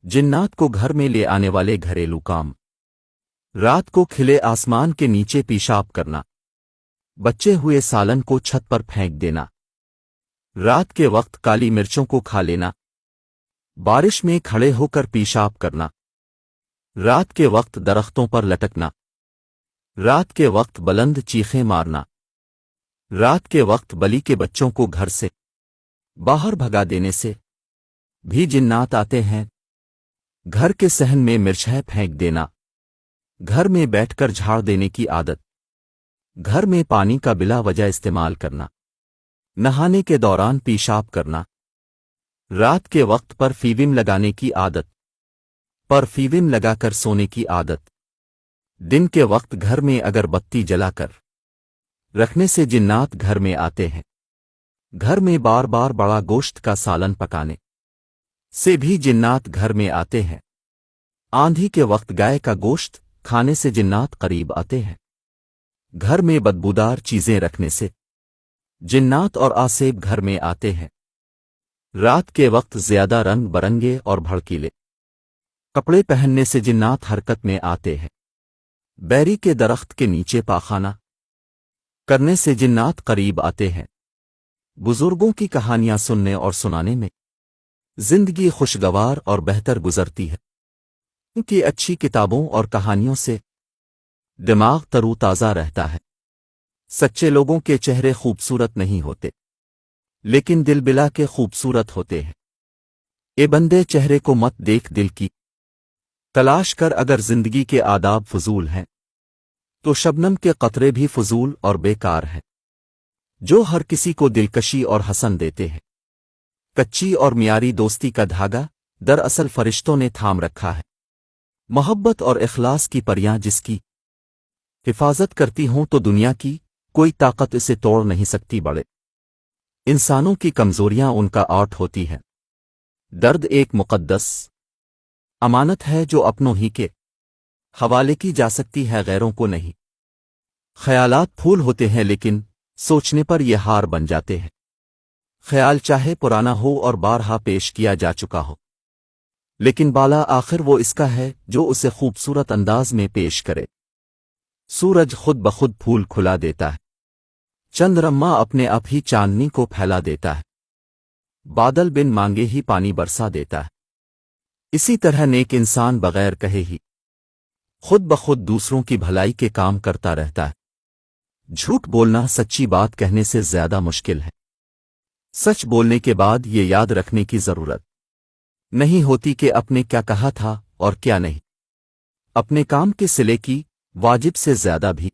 जिन्नात को घर में ले आने वाले घरेलू काम। रात को खिले आसमान के नीचे पेशाब करना। बचे हुए सालन को छत पर फेंक देना। रात के वक्त काली मिर्चों को खा लेना। बारिश में खड़े होकर पेशाब करना। रात के वक्त दरख्तों पर लटकना। रात के वक्त बुलंद चीखें मारना। रात के वक्त बली के बच्चों को घर से बाहर भगा देने से भी जिन्नात आते हैं। घर के सहन में मिर्चें फेंक देना। घर में बैठकर झाड़ देने की आदत। घर में पानी का बिला वजह इस्तेमाल करना। नहाने के दौरान पेशाब करना। रात के वक्त परफ्यूम लगाने की आदत। परफ्यूम लगाकर सोने की आदत। दिन के वक्त घर में अगरबत्ती जलाकर रखने से जिन्नात घर में आते हैं। घर में बार बार बड़ा गोश्त का सालन पकाने से भी जिन्नात घर में आते हैं। आंधी के वक्त गाय का गोश्त खाने से जिन्नात करीब आते हैं। घर में बदबूदार चीजें रखने से जिन्नात और आसेब घर में आते हैं। रात के वक्त ज्यादा रंग बरंगे और भड़कीले कपड़े पहनने से जिन्नात हरकत में आते हैं। बैरी के दरख्त के नीचे पाखाना करने से जिन्नात करीब आते हैं। बुजुर्गों की कहानियां सुनने और सुनाने में जिंदगी खुशगवार और बेहतर गुजरती है, क्योंकि अच्छी किताबों और कहानियों से दिमाग तरोताज़ा रहता है। सच्चे लोगों के चेहरे खूबसूरत नहीं होते, लेकिन दिल बिला के खूबसूरत होते हैं। ए बंदे, चेहरे को मत देख, दिल की तलाश कर। अगर जिंदगी के आदाब फजूल हैं तो शबनम के कतरे भी फजूल और बेकार हैं, जो हर किसी को दिलकशी और हसन देते हैं। कच्ची और मियारी दोस्ती का धागा दरअसल फरिश्तों ने थाम रखा है। मोहब्बत और इखलास की परियां जिसकी हिफाजत करती हों तो दुनिया की कोई ताकत इसे तोड़ नहीं सकती। बड़े इंसानों की कमजोरियां उनका आर्ट होती हैं। दर्द एक मुकद्दस अमानत है जो अपनों ही के हवाले की जा सकती है, गैरों को नहीं। ख्यालात फूल होते हैं, लेकिन सोचने पर ये हार बन जाते हैं। ख्याल चाहे पुराना हो और बारहा पेश किया जा चुका हो, लेकिन बाला आखिर वो इसका है जो उसे खूबसूरत अंदाज में पेश करे। सूरज खुद बखुद फूल खुला देता है। चंद्रमा अपने आप ही चांदनी को फैला देता है। बादल बिन मांगे ही पानी बरसा देता है। इसी तरह नेक इंसान बगैर कहे ही खुद बखुद दूसरों की भलाई के काम करता रहता है। झूठ बोलना सच्ची बात कहने से ज्यादा मुश्किल है। सच बोलने के बाद ये याद रखने की जरूरत नहीं होती कि अपने क्या कहा था और क्या नहीं। अपने काम के सिले की वाजिब से ज्यादा भी